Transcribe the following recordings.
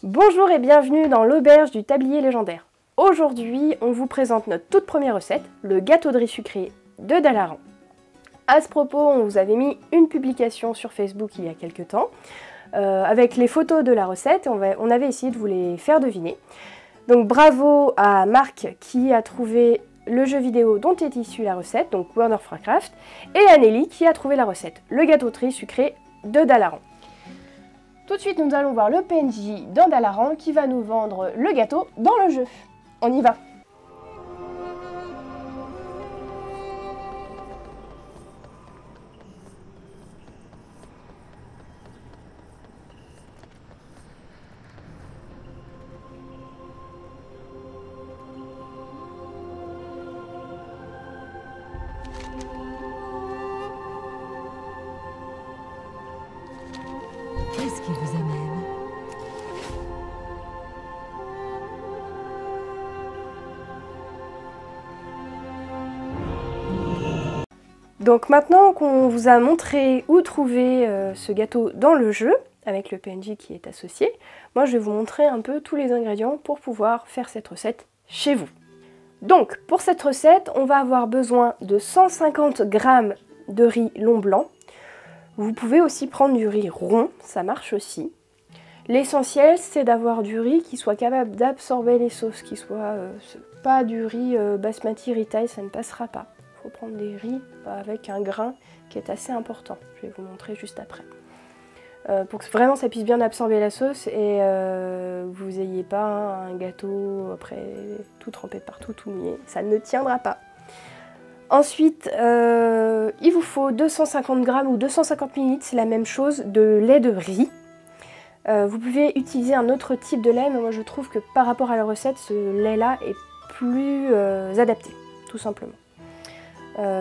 Bonjour et bienvenue dans l'auberge du tablier légendaire. Aujourd'hui, on vous présente notre toute première recette, le gâteau de riz sucré de Dallaran. À ce propos, on vous avait mis une publication sur Facebook il y a quelques temps, avec les photos de la recette, on avait essayé de vous les faire deviner. Donc bravo à Marc qui a trouvé le jeu vidéo dont est issue la recette, donc World of Warcraft, et à Nelly qui a trouvé la recette, le gâteau de riz sucré de Dallaran. Tout de suite, nous allons voir le PNJ dans Dallaran qui va nous vendre le gâteau dans le jeu. On y va! Qu'est-ce qui vous amène? Donc maintenant qu'on vous a montré où trouver ce gâteau dans le jeu, avec le PNJ qui est associé, moi je vais vous montrer un peu tous les ingrédients pour pouvoir faire cette recette chez vous. Donc pour cette recette, on va avoir besoin de 150 g de riz long blanc. Vous pouvez aussi prendre du riz rond, ça marche aussi. L'essentiel, c'est d'avoir du riz qui soit capable d'absorber les sauces, qui soit pas du riz basmati ritaille, ça ne passera pas. Il faut prendre des riz avec un grain qui est assez important. Je vais vous montrer juste après. Pour que vraiment ça puisse bien absorber la sauce et vous n'ayez pas un gâteau après tout trempé partout, tout mouillé. Ça ne tiendra pas. Ensuite, il vous faut 250 g ou 250 ml, c'est la même chose, de lait de riz. Vous pouvez utiliser un autre type de lait, mais moi je trouve que par rapport à la recette, ce lait-là est plus adapté, tout simplement.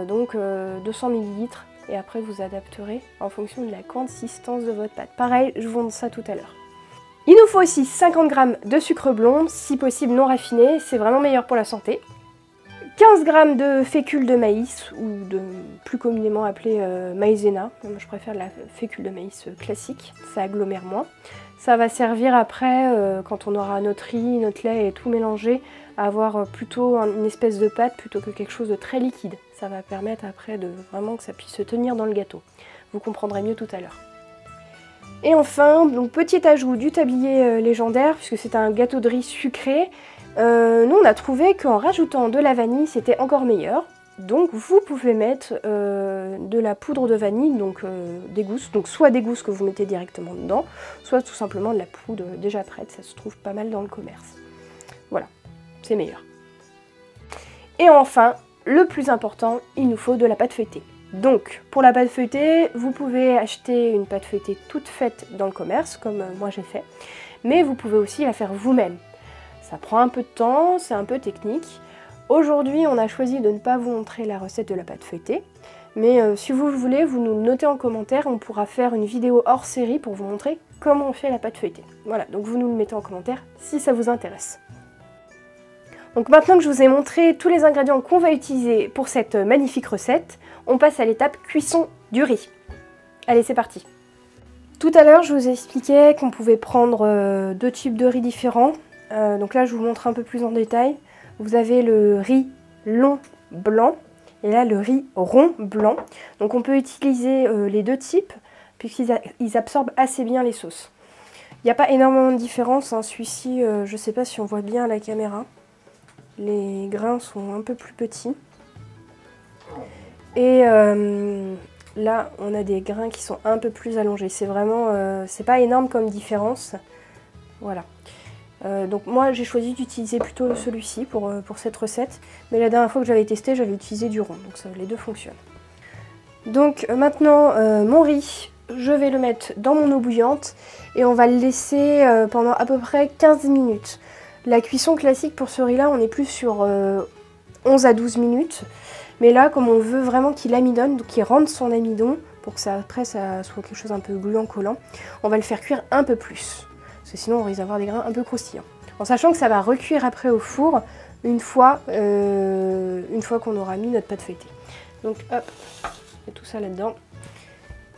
Donc 200 ml, et après vous adapterez en fonction de la consistance de votre pâte. Pareil, je vous montre ça tout à l'heure. Il nous faut aussi 50 g de sucre blond, si possible non raffiné, c'est vraiment meilleur pour la santé. 15 g de fécule de maïs, ou plus communément appelé maïzena. Moi je préfère la fécule de maïs classique, ça agglomère moins. Ça va servir après, quand on aura notre riz, notre lait et tout mélangé, à avoir plutôt une espèce de pâte plutôt que quelque chose de très liquide. Ça va permettre après de vraiment que ça puisse se tenir dans le gâteau. Vous comprendrez mieux tout à l'heure. Et enfin, donc petit ajout du tablier légendaire, puisque c'est un gâteau de riz sucré. Nous on a trouvé qu'en rajoutant de la vanille c'était encore meilleur, donc vous pouvez mettre de la poudre de vanille, donc des gousses, donc soit des gousses que vous mettez directement dedans, soit tout simplement de la poudre déjà prête, ça se trouve pas mal dans le commerce. Voilà, c'est meilleur. Et enfin, le plus important, il nous faut de la pâte feuilletée. Donc pour la pâte feuilletée, vous pouvez acheter une pâte feuilletée toute faite dans le commerce, comme moi j'ai fait, mais vous pouvez aussi la faire vous-même. Ça prend un peu de temps, c'est un peu technique. Aujourd'hui, on a choisi de ne pas vous montrer la recette de la pâte feuilletée. Mais si vous voulez, vous nous notez en commentaire, on pourra faire une vidéo hors série pour vous montrer comment on fait la pâte feuilletée. Voilà, donc vous nous le mettez en commentaire si ça vous intéresse. Donc maintenant que je vous ai montré tous les ingrédients qu'on va utiliser pour cette magnifique recette, on passe à l'étape cuisson du riz. Allez, c'est parti! Tout à l'heure, je vous expliquais qu'on pouvait prendre deux types de riz différents. Donc là je vous montre un peu plus en détail. Vous avez le riz long blanc et là le riz rond blanc. Donc on peut utiliser les deux types puisqu'ils absorbent assez bien les sauces. Il n'y a pas énormément de différence, hein. Celui-ci, je ne sais pas si on voit bien à la caméra. Les grains sont un peu plus petits. Et là on a des grains qui sont un peu plus allongés. C'est vraiment, c'est pas énorme comme différence. Voilà. Donc moi j'ai choisi d'utiliser plutôt celui-ci pour cette recette, mais la dernière fois que j'avais testé j'avais utilisé du rond, donc ça, les deux fonctionnent. Donc maintenant mon riz, je vais le mettre dans mon eau bouillante et on va le laisser pendant à peu près 15 minutes. La cuisson classique pour ce riz là on est plus sur 11 à 12 minutes, mais là comme on veut vraiment qu'il amidonne, donc qu'il rentre son amidon pour que ça, après ça soit quelque chose un peu gluant collant, on va le faire cuire un peu plus. Parce que sinon on risque d'avoir des grains un peu croustillants. En sachant que ça va recuire après au four une fois qu'on aura mis notre pâte feuilletée. Donc hop, on met tout ça là-dedans.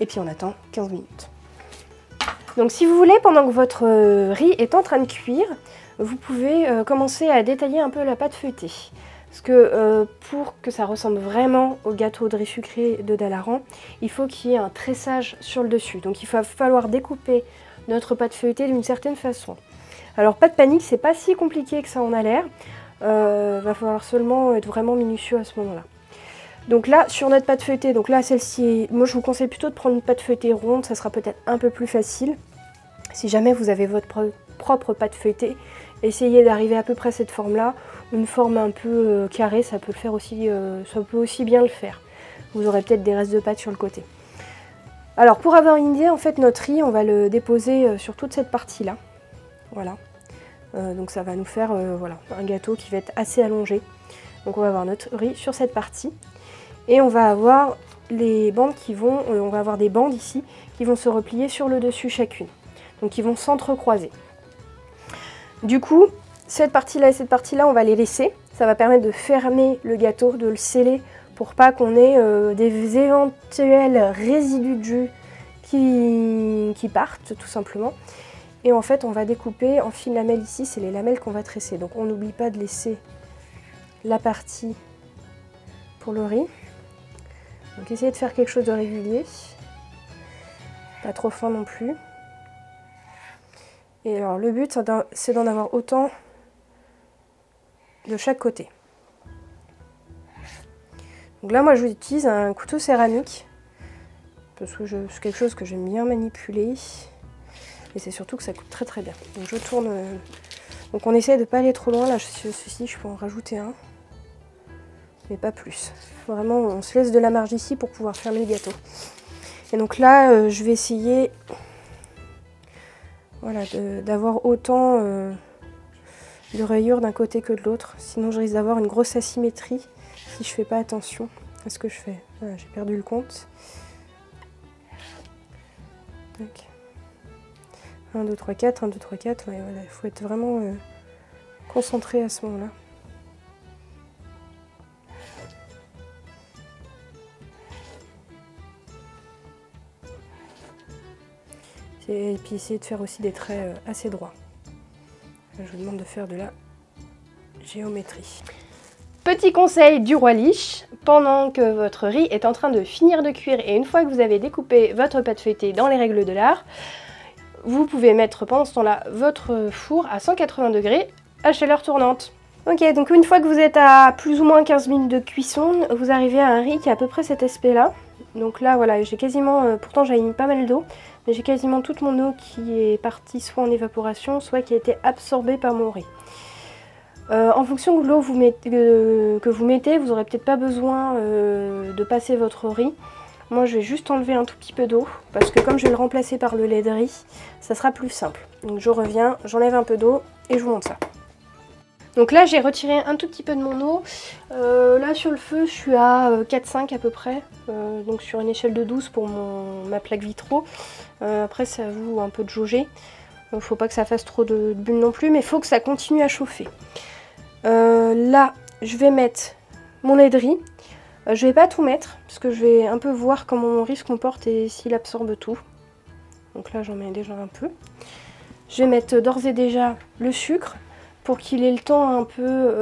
Et puis on attend 15 minutes. Donc si vous voulez, pendant que votre riz est en train de cuire, vous pouvez commencer à détailler un peu la pâte feuilletée. Parce que pour que ça ressemble vraiment au gâteau de riz sucré de Dalaran, il faut qu'il y ait un tressage sur le dessus. Donc il va falloir découper notre pâte feuilletée d'une certaine façon. Alors pas de panique, c'est pas si compliqué que ça en a l'air. Va falloir seulement être vraiment minutieux à ce moment-là. Donc là, sur notre pâte feuilletée, donc là celle-ci, moi je vous conseille plutôt de prendre une pâte feuilletée ronde, ça sera peut-être un peu plus facile. Si jamais vous avez votre propre pâte feuilletée, essayez d'arriver à peu près à cette forme-là. Une forme un peu carrée, ça peut le faire aussi, ça peut aussi bien le faire. Vous aurez peut-être des restes de pâte sur le côté. Alors pour avoir une idée, en fait notre riz, on va le déposer sur toute cette partie-là. Voilà. Donc ça va nous faire voilà, un gâteau qui va être assez allongé. Donc on va avoir notre riz sur cette partie. Et on va avoir les bandes qui vont, on va avoir des bandes ici qui vont se replier sur le dessus chacune. Donc ils vont s'entrecroiser. Du coup, cette partie-là et cette partie-là, on va les laisser. Ça va permettre de fermer le gâteau, de le sceller pour pas qu'on ait des éventuels résidus de jus qui partent tout simplement. Et en fait, on va découper en fines lamelles ici, c'est les lamelles qu'on va tresser. Donc on n'oublie pas de laisser la partie pour le riz. Donc essayez de faire quelque chose de régulier, pas trop fin non plus. Et alors le but c'est d'en avoir autant de chaque côté. Donc là moi j'utilise un couteau céramique parce que c'est quelque chose que j'aime bien manipuler et c'est surtout que ça coupe très très bien. Donc je tourne, donc on essaie de ne pas aller trop loin, là ceci je peux en rajouter un. Mais pas plus. Vraiment, on se laisse de la marge ici pour pouvoir fermer le gâteau. Et donc là, je vais essayer voilà, d'avoir autant de rayures d'un côté que de l'autre. Sinon, je risque d'avoir une grosse asymétrie si je fais pas attention à ce que je fais. Voilà, j'ai perdu le compte. Donc, 1, 2, 3, 4, 1, 2, 3, 4. Ouais, voilà, il faut être vraiment concentré à ce moment-là. Et puis essayer de faire aussi des traits assez droits. Je vous demande de faire de la géométrie. Petit conseil du roi Lich, pendant que votre riz est en train de finir de cuire et une fois que vous avez découpé votre pâte feuilletée dans les règles de l'art, vous pouvez mettre pendant ce temps-là votre four à 180 degrés à chaleur tournante. Ok, donc une fois que vous êtes à plus ou moins 15 minutes de cuisson, vous arrivez à un riz qui a à peu près cet aspect-là. Donc là, voilà, j'ai quasiment, pourtant j'avais mis pas mal d'eau, mais j'ai quasiment toute mon eau qui est partie soit en évaporation, soit qui a été absorbée par mon riz. En fonction de l'eau que vous mettez, vous n'aurez peut-être pas besoin de passer votre riz. Moi, je vais juste enlever un tout petit peu d'eau, parce que comme je vais le remplacer par le lait de riz, ça sera plus simple. Donc je reviens, j'enlève un peu d'eau et je vous montre ça. Donc là j'ai retiré un tout petit peu de mon eau, là sur le feu je suis à 4-5 à peu près, donc sur une échelle de 12 pour ma plaque vitraux. Après c'est à vous un peu de jauger, faut pas que ça fasse trop de bulles non plus, mais il faut que ça continue à chauffer. Là je vais mettre mon lait de riz, je vais pas tout mettre, parce que je vais un peu voir comment mon riz se comporte et s'il absorbe tout. Donc là j'en mets déjà un peu. Je vais mettre d'ores et déjà le sucre, pour qu'il ait le temps un peu,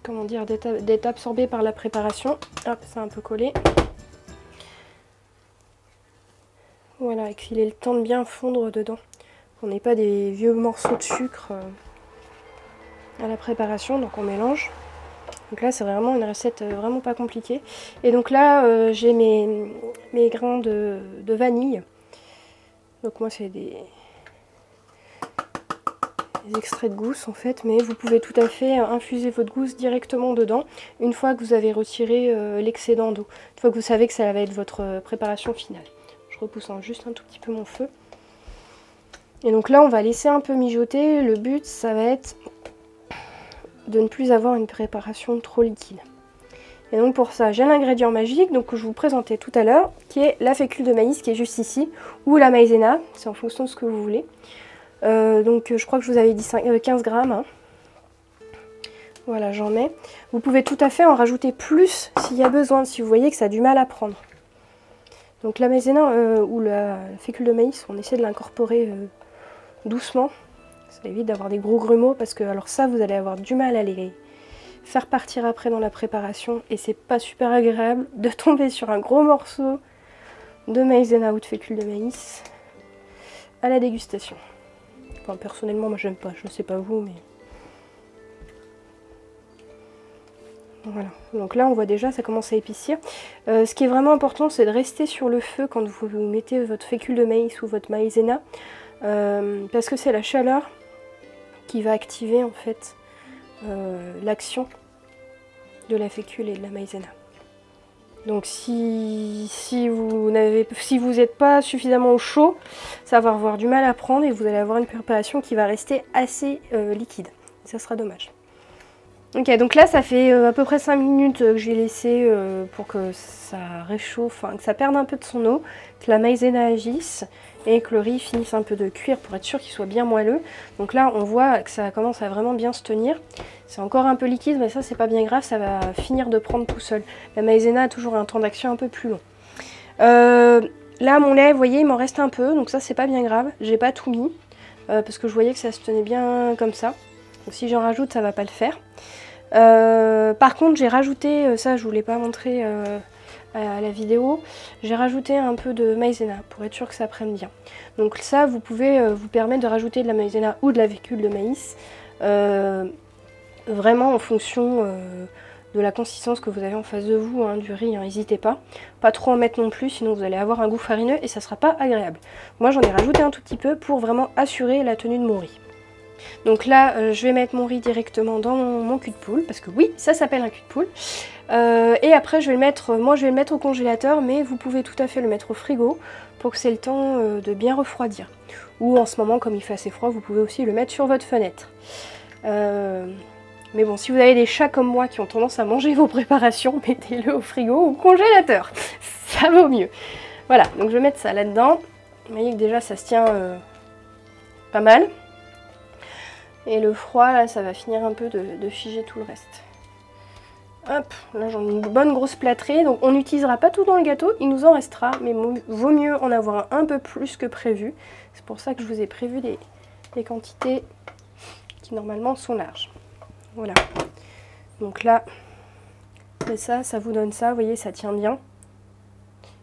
comment dire, d'être absorbé par la préparation. Hop, c'est un peu collé. Voilà, et qu'il ait le temps de bien fondre dedans. Qu'on n'ait pas des vieux morceaux de sucre à la préparation, donc on mélange. Donc là, c'est vraiment une recette vraiment pas compliquée. Et donc là, j'ai mes grains de vanille. Donc moi, c'est des extraits de gousse en fait, mais vous pouvez tout à fait infuser votre gousse directement dedans une fois que vous avez retiré l'excédent d'eau, une fois que vous savez que ça va être votre préparation finale. Je repousse juste un tout petit peu mon feu. Et donc là on va laisser un peu mijoter, le but ça va être de ne plus avoir une préparation trop liquide. Et donc pour ça j'ai l'ingrédient magique donc, que je vous présentais tout à l'heure, qui est la fécule de maïs qui est juste ici, ou la maïzena, c'est en fonction de ce que vous voulez. Donc je crois que je vous avais dit 15 grammes. Hein. Voilà, j'en mets. Vous pouvez tout à fait en rajouter plus s'il y a besoin, si vous voyez que ça a du mal à prendre. Donc la maïzena ou la fécule de maïs, on essaie de l'incorporer doucement. Ça évite d'avoir des gros grumeaux parce que alors ça, vous allez avoir du mal à les faire partir après dans la préparation et c'est pas super agréable de tomber sur un gros morceau de maïzena ou de fécule de maïs à la dégustation. Enfin, personnellement, moi j'aime pas, je sais pas vous, mais... Voilà, donc là on voit déjà ça commence à épaissir. Ce qui est vraiment important, c'est de rester sur le feu quand vous mettez votre fécule de maïs ou votre maïzena, parce que c'est la chaleur qui va activer en fait l'action de la fécule et de la maïzena. Donc si vous n'êtes pas suffisamment au chaud, ça va avoir du mal à prendre et vous allez avoir une préparation qui va rester assez liquide. Ça sera dommage. Ok, donc là ça fait à peu près 5 minutes que j'ai laissé pour que ça réchauffe, enfin, que ça perde un peu de son eau, que la maïzena agisse et que le riz finisse un peu de cuire pour être sûr qu'il soit bien moelleux. Donc là on voit que ça commence à vraiment bien se tenir. C'est encore un peu liquide mais ça c'est pas bien grave, ça va finir de prendre tout seul. La maïzena a toujours un temps d'action un peu plus long. Là mon lait, vous voyez, il m'en reste un peu, donc ça c'est pas bien grave. J'ai pas tout mis parce que je voyais que ça se tenait bien comme ça. Donc si j'en rajoute ça va pas le faire. Par contre j'ai rajouté, ça je vous l'ai pas montré à la vidéo, j'ai rajouté un peu de maïzena pour être sûr que ça prenne bien. Donc ça vous pouvez vous permettre de rajouter de la maïzena ou de la fécule de maïs vraiment en fonction de la consistance que vous avez en face de vous, hein, du riz, n'hésitez pas. Pas trop en mettre non plus, sinon vous allez avoir un goût farineux et ça sera pas agréable. Moi j'en ai rajouté un tout petit peu pour vraiment assurer la tenue de mon riz. Donc là, je vais mettre mon riz directement dans mon cul de poule, parce que oui, ça s'appelle un cul de poule. Et après, je vais le mettre, moi je vais le mettre au congélateur, mais vous pouvez tout à fait le mettre au frigo pour que c'est le temps de bien refroidir. Ou en ce moment, comme il fait assez froid, vous pouvez aussi le mettre sur votre fenêtre. Mais bon, si vous avez des chats comme moi qui ont tendance à manger vos préparations, mettez-le au frigo ou au congélateur. Ça vaut mieux. Voilà, donc je vais mettre ça là-dedans. Vous voyez que déjà ça se tient pas mal. Et le froid, là, ça va finir un peu de figer tout le reste. Hop, là j'en ai une bonne grosse plâtrée. Donc on n'utilisera pas tout dans le gâteau, il nous en restera. Mais vaut mieux en avoir un peu plus que prévu. C'est pour ça que je vous ai prévu des quantités qui normalement sont larges. Voilà. Donc là, c'est ça, ça vous donne ça. Vous voyez, ça tient bien.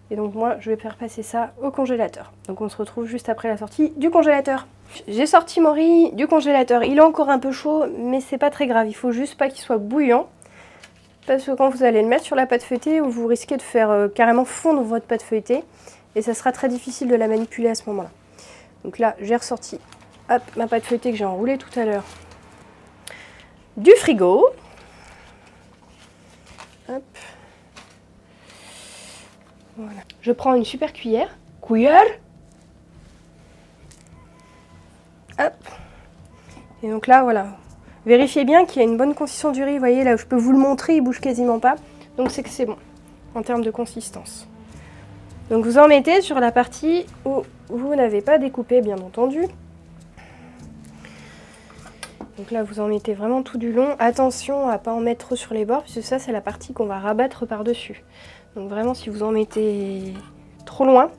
Et donc moi, je vais faire passer ça au congélateur. Donc on se retrouve juste après la sortie du congélateur. J'ai sorti mon riz du congélateur. Il est encore un peu chaud, mais c'est pas très grave. Il faut juste pas qu'il soit bouillant. Parce que quand vous allez le mettre sur la pâte feuilletée, vous risquez de faire carrément fondre votre pâte feuilletée. Et ça sera très difficile de la manipuler à ce moment-là. Donc là, j'ai ressorti hop, ma pâte feuilletée que j'ai enroulée tout à l'heure du frigo. Hop. Voilà. Je prends une super cuillère. Hop. Et donc là, voilà. Vérifiez bien qu'il y a une bonne consistance du riz. Vous voyez, là où je peux vous le montrer, il bouge quasiment pas. Donc c'est que c'est bon en termes de consistance. Donc vous en mettez sur la partie où vous n'avez pas découpé, bien entendu. Donc là, vous en mettez vraiment tout du long. Attention à ne pas en mettre trop sur les bords, puisque ça, c'est la partie qu'on va rabattre par-dessus. Donc vraiment, si vous en mettez trop loin,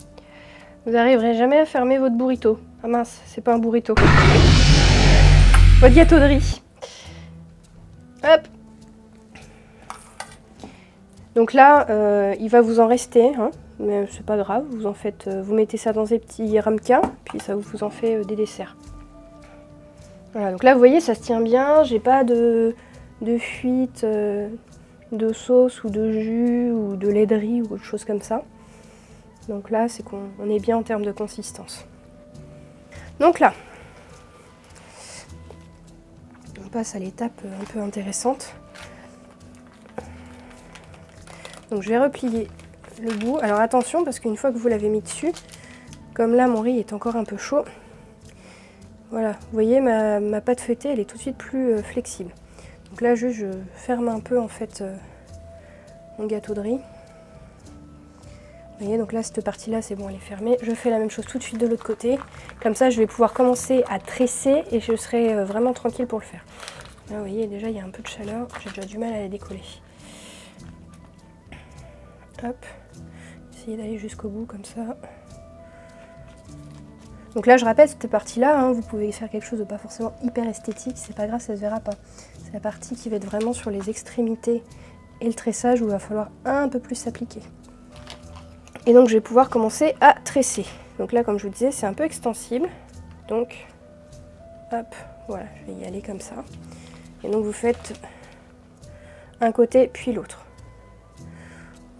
vous n'arriverez jamais à fermer votre burrito. Ah mince, c'est pas un burrito. Votre gâteau de riz. Hop. Donc là, il va vous en rester, hein, mais c'est pas grave. Vous en faites, vous mettez ça dans des petits ramequins, puis ça vous en fait des desserts. Voilà, donc là, vous voyez, ça se tient bien. J'ai pas de fuite de sauce ou de jus ou de lait de riz ou autre chose comme ça. Donc là, c'est qu'on est bien en termes de consistance. Donc là, on passe à l'étape un peu intéressante. Donc je vais replier le bout. Alors attention, parce qu'une fois que vous l'avez mis dessus, comme là mon riz est encore un peu chaud, voilà, vous voyez ma pâte feuilletée, elle est tout de suite plus flexible. Donc là je ferme un peu en fait mon gâteau de riz. Vous voyez, donc là cette partie là c'est bon, elle est fermée. Je fais la même chose tout de suite de l'autre côté. Comme ça je vais pouvoir commencer à tresser et je serai vraiment tranquille pour le faire. Là vous voyez, déjà il y a un peu de chaleur, j'ai déjà du mal à la décoller. Hop, essayer d'aller jusqu'au bout comme ça. Donc là je rappelle cette partie-là, hein, vous pouvez faire quelque chose de pas forcément hyper esthétique, c'est pas grave, ça se verra pas. C'est la partie qui va être vraiment sur les extrémités et le tressage où il va falloir un peu plus s'appliquer. Et donc je vais pouvoir commencer à tresser. Donc là comme je vous disais c'est un peu extensible. Donc hop, voilà, je vais y aller comme ça. Et donc vous faites un côté puis l'autre.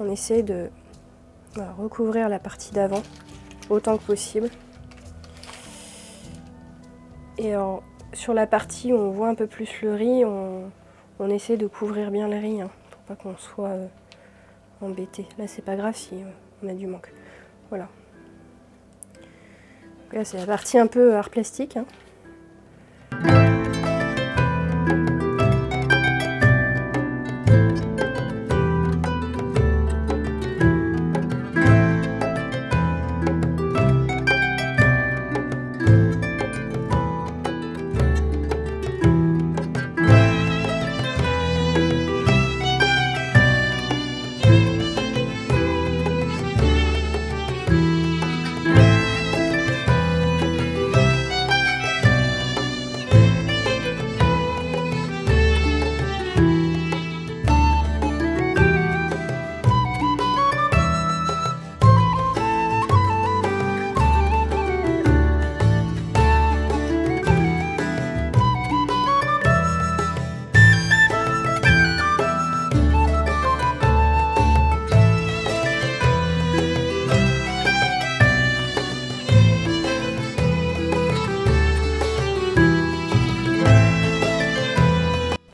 On essaie de voilà, recouvrir la partie d'avant autant que possible. Et alors, sur la partie où on voit un peu plus le riz, on essaie de couvrir bien le riz, hein, pour pas qu'on soit embêté. Là c'est pas grave si on a du manque. Voilà. Donc là c'est la partie un peu art plastique. Hein.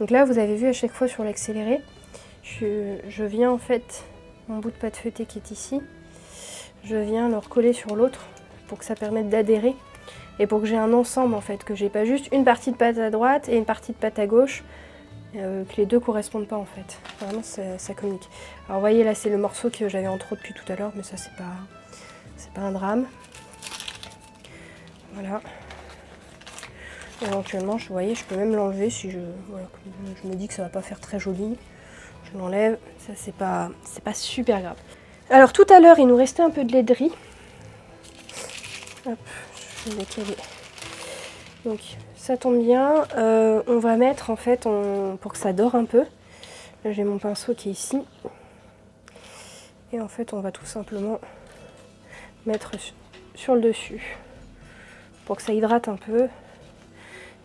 Donc là, vous avez vu à chaque fois sur l'accéléré, je viens en fait, mon bout de pâte feuilletée qui est ici, je viens le recoller sur l'autre pour que ça permette d'adhérer et pour que j'ai un ensemble en fait, que j'ai pas juste une partie de pâte à droite et une partie de pâte à gauche, que les deux correspondent pas en fait. Vraiment, ça communique. Alors vous voyez là, c'est le morceau que j'avais en trop depuis tout à l'heure, mais ça c'est pas un drame. Voilà. Éventuellement, vous voyez, je peux même l'enlever si je me dis que ça va pas faire très joli. Je l'enlève, ça c'est pas super grave. Alors tout à l'heure, il nous restait un peu de lait de riz. Hop, je vais décaler. Donc ça tombe bien. On va mettre en fait, pour que ça dore un peu. Là j'ai mon pinceau qui est ici. Et en fait, on va tout simplement mettre sur le dessus pour que ça hydrate un peu.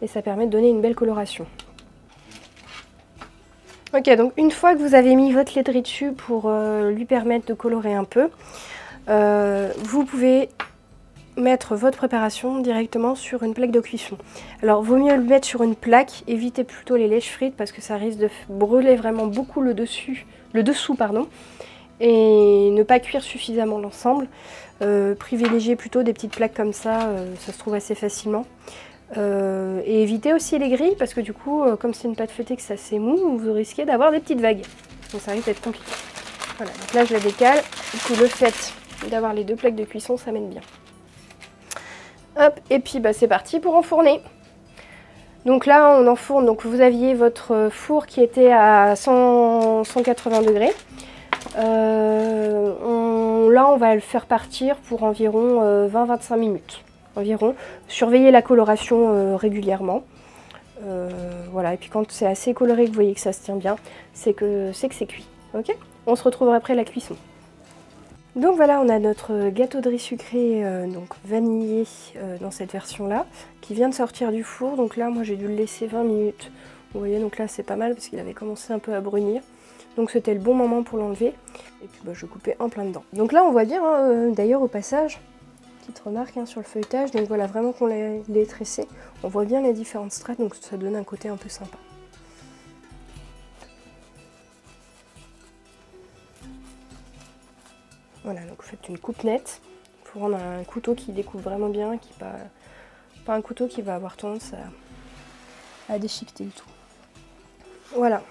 Et ça permet de donner une belle coloration. Ok, donc une fois que vous avez mis votre lait de riz dessus pour lui permettre de colorer un peu, vous pouvez mettre votre préparation directement sur une plaque de cuisson. Alors vaut mieux le mettre sur une plaque, évitez plutôt les lèches frites parce que ça risque de brûler vraiment beaucoup le dessous, et ne pas cuire suffisamment l'ensemble. Privilégiez plutôt des petites plaques comme ça se trouve assez facilement. Et évitez aussi les grilles parce que du coup, comme c'est une pâte feuilletée que c'est assez mou, vous risquez d'avoir des petites vagues. Donc ça risque d'être compliqué. Voilà, donc là je la décale. Du coup, le fait d'avoir les deux plaques de cuisson, ça m'aide bien. Hop, et puis bah, c'est parti pour enfourner. Donc là, on enfourne. Donc vous aviez votre four qui était à 180 degrés. Là, on va le faire partir pour environ 20-25 minutes. Environ. Surveillez la coloration régulièrement. Voilà, et puis quand c'est assez coloré que vous voyez que ça se tient bien, c'est que c'est cuit. Ok, on se retrouve après la cuisson. Donc voilà, on a notre gâteau de riz sucré, donc vanillé dans cette version-là, qui vient de sortir du four. Donc là, moi j'ai dû le laisser 20 minutes. Vous voyez, donc là c'est pas mal parce qu'il avait commencé un peu à brunir. Donc c'était le bon moment pour l'enlever. Et puis bah, je coupais en plein dedans. Donc là on voit bien, hein, d'ailleurs au passage, petite remarque hein, sur le feuilletage, donc voilà, vraiment qu'on l'ait tressé, on voit bien les différentes strates, donc ça donne un côté un peu sympa. Voilà, donc vous faites une coupe nette, il faut prendre un couteau qui découpe vraiment bien, qui pas un couteau qui va avoir tendance à déchiqueter le tout. Voilà,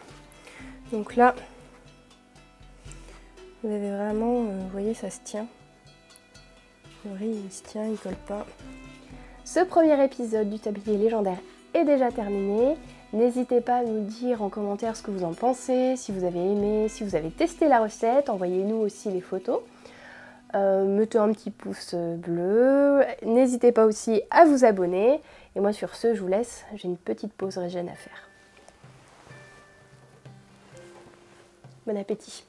donc là, vous avez vraiment, vous voyez, ça se tient. Le riz, il se tient, il colle pas. Ce premier épisode du tablier légendaire est déjà terminé. N'hésitez pas à nous dire en commentaire ce que vous en pensez, si vous avez aimé, si vous avez testé la recette, envoyez-nous aussi les photos. Mettez un petit pouce bleu. N'hésitez pas aussi à vous abonner. Et moi sur ce, je vous laisse. J'ai une petite pause régène à faire. Bon appétit!